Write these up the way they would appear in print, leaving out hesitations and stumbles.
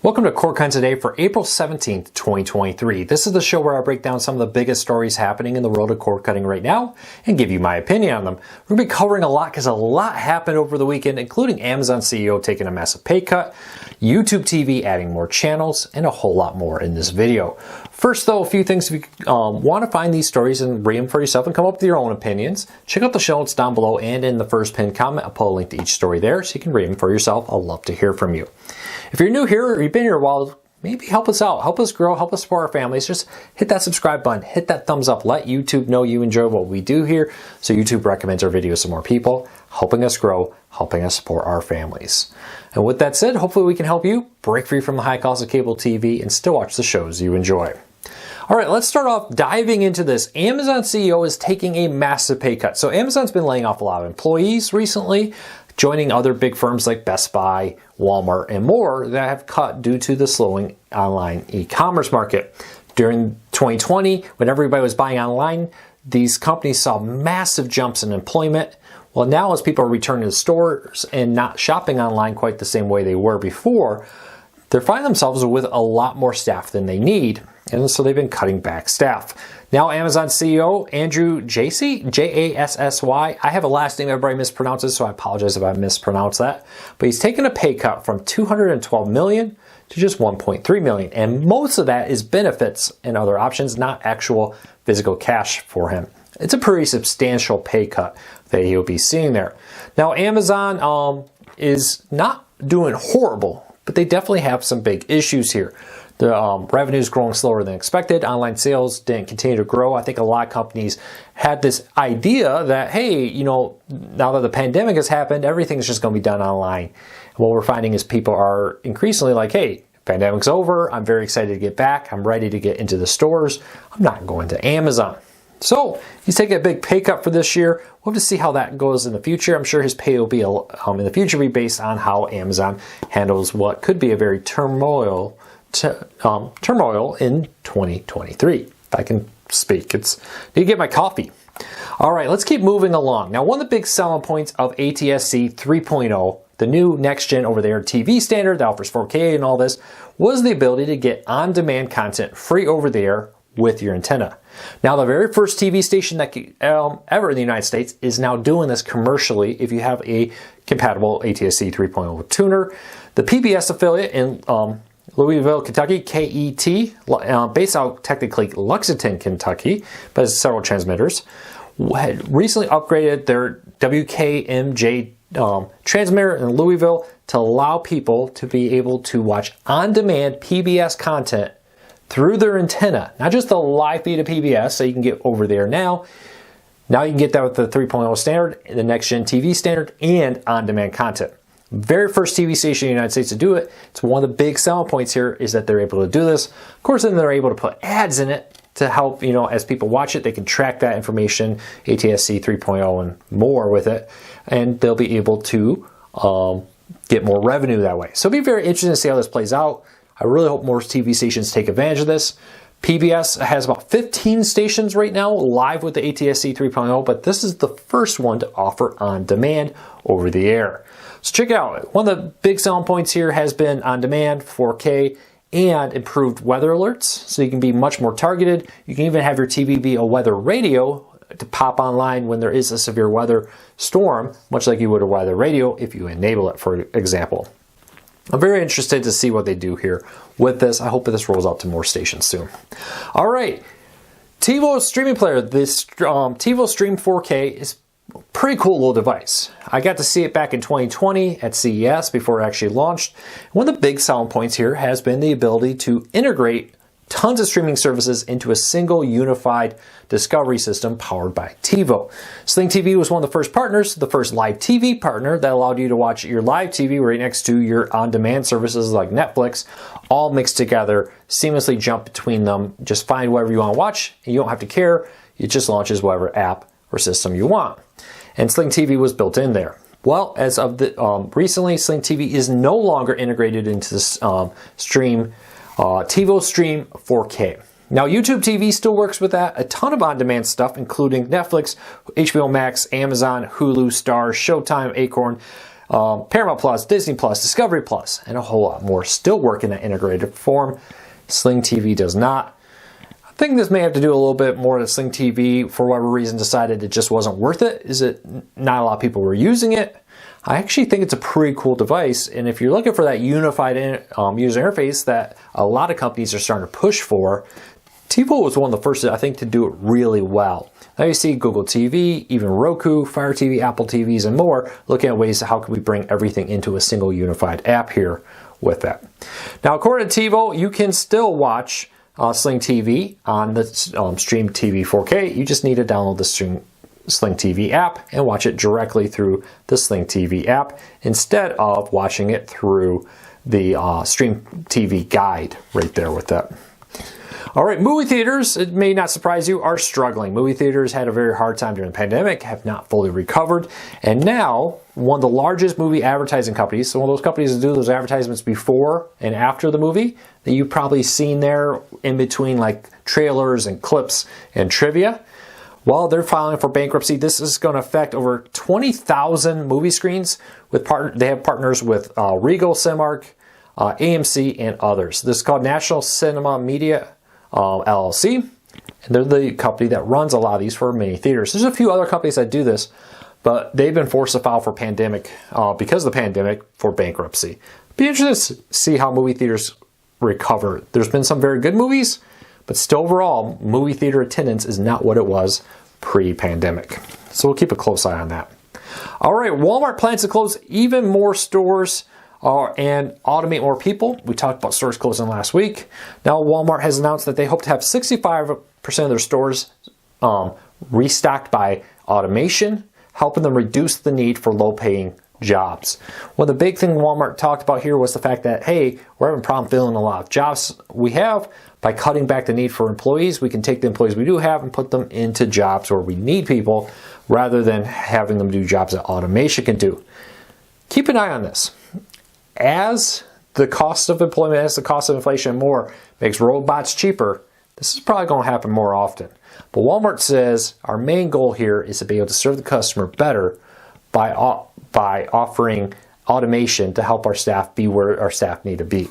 Welcome to Core Content Today for April 17th, 2023. This is the show where I break down some of the biggest stories happening in the world of cord cutting right now and give you my opinion on them. We're going to be covering a lot because a lot happened over the weekend, including Amazon CEO taking a massive pay cut, YouTube TV adding more channels, and a whole lot more in this video. First though, a few things. If you want to find these stories and read them for yourself and come up with your own opinions, check out the show notes down below and in the first pinned comment. I'll put a link to each story there so you can read them for yourself. I'd love to hear from you. If you're new here or you've been here a while, maybe help us out, help us grow, help us support our families. Just hit that subscribe button, hit that thumbs up, let YouTube know you enjoy what we do here so YouTube recommends our videos to more people, helping us grow, helping us support our families. And with that said, hopefully we can help you break free from the high cost of cable TV and still watch the shows you enjoy. All right, let's start off diving into this. Amazon CEO is taking a massive pay cut. So Amazon's been laying off a lot of employees recently, joining other big firms like Best Buy, Walmart, and more that have cut due to the slowing online e-commerce market. During 2020, when everybody was buying online, these companies saw massive jumps in employment. Well, now as people are returning to stores and not shopping online quite the same way they were before, they're finding themselves with a lot more staff than they need. And so they've been cutting back staff. Now Amazon CEO Andrew Jassy, J-A-S-S-Y, I have a last name everybody mispronounces, so I apologize if I mispronounce that. But he's taken a pay cut from $212 million to just $1.3 million. And most of that is benefits and other options, not actual physical cash for him. It's a pretty substantial pay cut that he'll be seeing there. Now Amazon is not doing horrible, but they definitely have some big issues here. The revenue is growing slower than expected. Online sales didn't continue to grow. I think a lot of companies had this idea that, hey, you know, now that the pandemic has happened, everything's just going to be done online. And what we're finding is people are increasingly like, hey, pandemic's over. I'm very excited to get back. I'm ready to get into the stores. I'm not going to Amazon. So he's taking a big pay cut for this year. We'll have to see how that goes in the future. I'm sure his pay will be in the future be based on how Amazon handles what could be a very turmoil in 2023. If I can speak, need to get my coffee. All right, let's keep moving along. Now, one of the big selling points of ATSC 3.0, the new next-gen over-the-air TV standard that offers 4K and all this, was the ability to get on-demand content free over-the-air with your antenna. Now, the very first TV station that ever in the United States is now doing this commercially if you have a compatible ATSC 3.0 tuner. The PBS affiliate in Louisville, Kentucky, KET, based out technically Lexington, Kentucky, but has several transmitters, had recently upgraded their WKMJ transmitter in Louisville to allow people to be able to watch on-demand PBS content through their antenna. Not just the live feed of PBS, so you can get over there now. Now you can get that with the 3.0 standard, the next-gen TV standard, and on-demand content. Very first TV station in the United States to do it. It's one of the big selling points here is that they're able to do this. Of course, then they're able to put ads in it to help, you know, as people watch it, they can track that information, ATSC 3.0 and more with it, and they'll be able to get more revenue that way. So it'll be very interesting to see how this plays out. I really hope more TV stations take advantage of this. PBS has about 15 stations right now live with the ATSC 3.0, but this is the first one to offer on demand over the air. So check it out. One of the big selling points here has been on demand, 4K, and improved weather alerts. So you can be much more targeted. You can even have your TV be a weather radio to pop online when there is a severe weather storm, much like you would a weather radio if you enable it, for example. I'm very interested to see what they do here with this. I hope that this rolls out to more stations soon. All right, TiVo streaming player. This TiVo Stream 4K is a pretty cool little device. I got to see it back in 2020 at CES before it actually launched. One of the big selling points here has been the ability to integrate tons of streaming services into a single unified discovery system powered by TiVo. Sling TV was one of the first partners, the first live TV partner that allowed you to watch your live TV right next to your on-demand services like Netflix, all mixed together, seamlessly jump between them, just find whatever you want to watch, and you don't have to care. It just launches whatever app or system you want. And Sling TV was built in there. Well, as of recently, Sling TV is no longer integrated into this TiVo Stream 4K. Now, YouTube TV still works with that. A ton of on-demand stuff, including Netflix, HBO Max, Amazon, Hulu, Starz, Showtime, Acorn, Paramount Plus, Disney Plus, Discovery Plus, and a whole lot more still work in that integrated form. Sling TV does not. I think this may have to do a little bit more that Sling TV, for whatever reason, decided it just wasn't worth it. Is it not a lot of people were using it? I actually think it's a pretty cool device, and if you're looking for that unified user interface that a lot of companies are starting to push for, TiVo was one of the first, I think, to do it really well. Now you see Google TV, even Roku, Fire TV, Apple TVs, and more, looking at ways to how can we bring everything into a single unified app here with that. Now, according to TiVo, you can still watch Sling TV on the Stream TV 4K. You just need to download the Sling TV app and watch it directly through the Sling TV app instead of watching it through the Stream TV guide right there with that. All right, movie theaters, it may not surprise you, are struggling. Movie theaters had a very hard time during the pandemic, have not fully recovered, and now one of the largest movie advertising companies, so one of those companies that do those advertisements before and after the movie, that you've probably seen there in between like trailers and clips and trivia, well, they're filing for bankruptcy. This is going to affect over 20,000 movie screens. They have partners with Regal, Cinemark, AMC, and others. This is called National Cinema Media LLC, and they're the company that runs a lot of these for many theaters. There's a few other companies that do this, but they've been forced to file for because of the pandemic, for bankruptcy. Be interested to see how movie theaters recover. There's been some very good movies, but still overall, movie theater attendance is not what it was pre-pandemic. So we'll keep a close eye on that. All right, Walmart plans to close even more stores and automate more people. We talked about stores closing last week. Now Walmart has announced that they hope to have 65% of their stores restocked by automation, helping them reduce the need for low-paying jobs. Well, the big thing Walmart talked about here was the fact that, hey, we're having a problem filling a lot of jobs we have. By cutting back the need for employees, we can take the employees we do have and put them into jobs where we need people, rather than having them do jobs that automation can do. Keep an eye on this. As the cost of employment, as the cost of inflation more makes robots cheaper, this is probably going to happen more often. But Walmart says our main goal here is to be able to serve the customer better by offering automation to help our staff be where our staff need to be.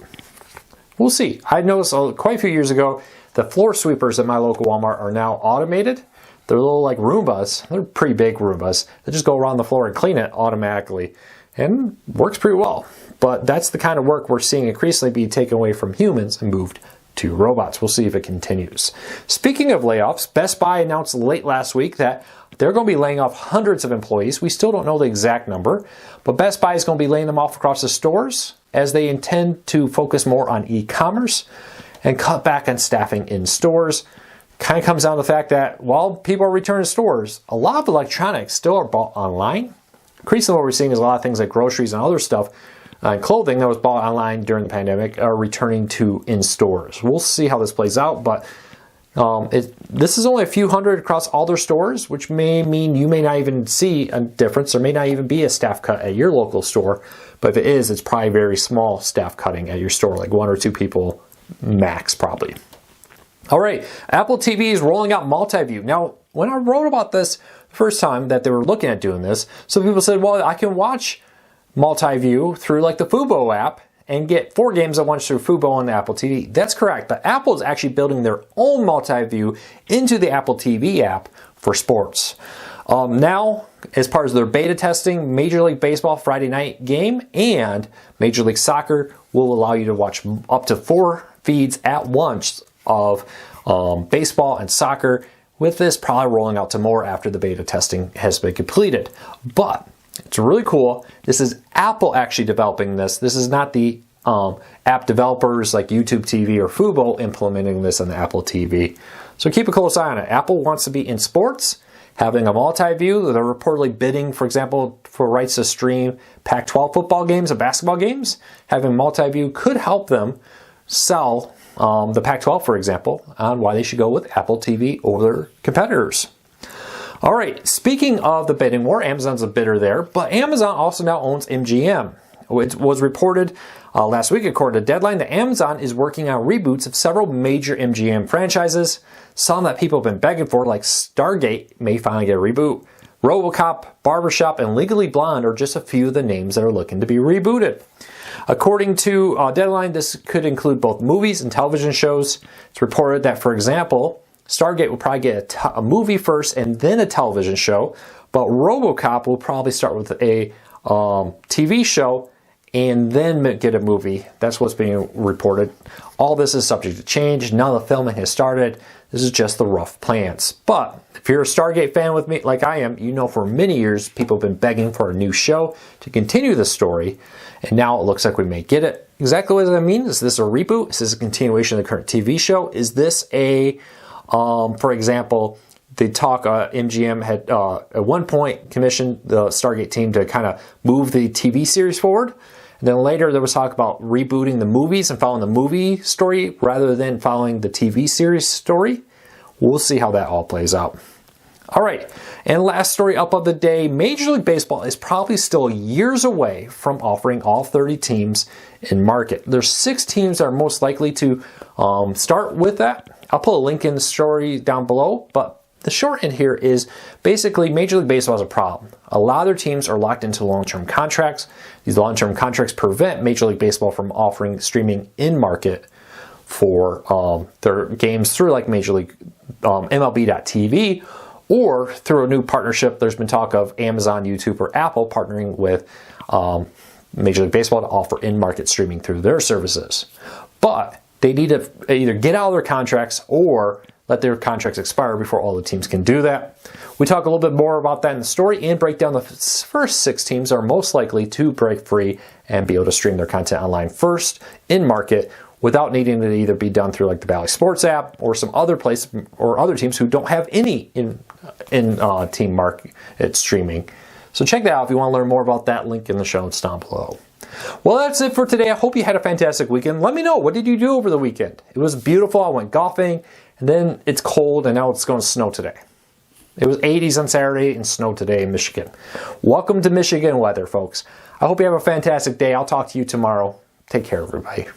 We'll see. I noticed quite a few years ago, the floor sweepers at my local Walmart are now automated. They're little like Roombas. They're pretty big Roombas. They just go around the floor and clean it automatically, and works pretty well. But that's the kind of work we're seeing increasingly be taken away from humans and moved to robots. We'll see if it continues. Speaking of layoffs, Best Buy announced late last week that they're going to be laying off hundreds of employees. We still don't know the exact number, but Best Buy is going to be laying them off across the stores as they intend to focus more on e-commerce and cut back on staffing in stores. Kind of comes down to the fact that while people are returning to stores, a lot of electronics still are bought online. Increasingly what we're seeing is a lot of things like groceries and other stuff, clothing that was bought online during the pandemic, are returning to in stores. We'll see how this plays out, but this is only a few hundred across all their stores, which may mean you may not even see a difference. There may not even be a staff cut at your local store, but if it is, it's probably very small staff cutting at your store, like 1 or 2 people max probably. All right, Apple TV is rolling out Multiview. Now, when I wrote about this the first time that they were looking at doing this, some people said, well, I can watch Multiview through like the Fubo app and get 4 games at once through Fubo on the Apple TV. That's correct, but Apple is actually building their own Multiview into the Apple TV app for sports. Now, as part of their beta testing, Major League Baseball Friday night game and Major League Soccer will allow you to watch up to 4 feeds at once of baseball and soccer, with this probably rolling out to more after the beta testing has been completed. But it's really cool. This is Apple actually developing this. This is not the app developers like YouTube TV or Fubo implementing this on the Apple TV. So keep a close eye on it. Apple wants to be in sports, having a multi-view. They're reportedly bidding, for example, for rights to stream Pac-12 football games and basketball games. Having multi-view could help them sell the Pac-12, for example, on why they should go with Apple TV over their competitors. All right, speaking of the bidding war, Amazon's a bidder there, but Amazon also now owns MGM. It was reported last week, according to Deadline, that Amazon is working on reboots of several major MGM franchises. Some that people have been begging for, like Stargate, may finally get a reboot. RoboCop, Barbershop, and Legally Blonde are just a few of the names that are looking to be rebooted. According to Deadline, this could include both movies and television shows. It's reported that, for example, Stargate will probably get a movie first and then a television show, but RoboCop will probably start with a TV show and then get a movie. That's what's being reported. All this is subject to change. None of the filming has started. This is just the rough plans. But if you're a Stargate fan with me, like I am, you know for many years people have been begging for a new show to continue the story, and now it looks like we may get it. Exactly what does that mean? Is this a reboot? Is this a continuation of the current TV show? Is this a, for example, the talk MGM had at one point commissioned the Stargate team to kind of move the TV series forward. And then later there was talk about rebooting the movies and following the movie story rather than following the TV series story. We'll see how that all plays out. All right, and last story up of the day, Major League Baseball is probably still years away from offering all 30 teams in market. There's 6 teams that are most likely to start with that. I'll put a link in the story down below, but the short end here is basically Major League Baseball has a problem. A lot of their teams are locked into long-term contracts. These long-term contracts prevent Major League Baseball from offering streaming in market for their games through like Major League MLB.TV or through a new partnership. There's been talk of Amazon, YouTube, or Apple partnering with Major League Baseball to offer in-market streaming through their services. But they need to either get out of their contracts or let their contracts expire before all the teams can do that. We talk a little bit more about that in the story and break down the first 6 teams that are most likely to break free and be able to stream their content online first in market without needing to either be done through like the Bally Sports app or some other place or other teams who don't have any in team market streaming. So check that out if you want to learn more about that. Link in the show notes down below. Well, that's it for today. I hope you had a fantastic weekend. Let me know, what did you do over the weekend? It was beautiful. I went golfing, and then it's cold, and now it's going to snow today. It was 80s on Saturday and snow today in Michigan. Welcome to Michigan weather, folks. I hope you have a fantastic day. I'll talk to you tomorrow. Take care, everybody.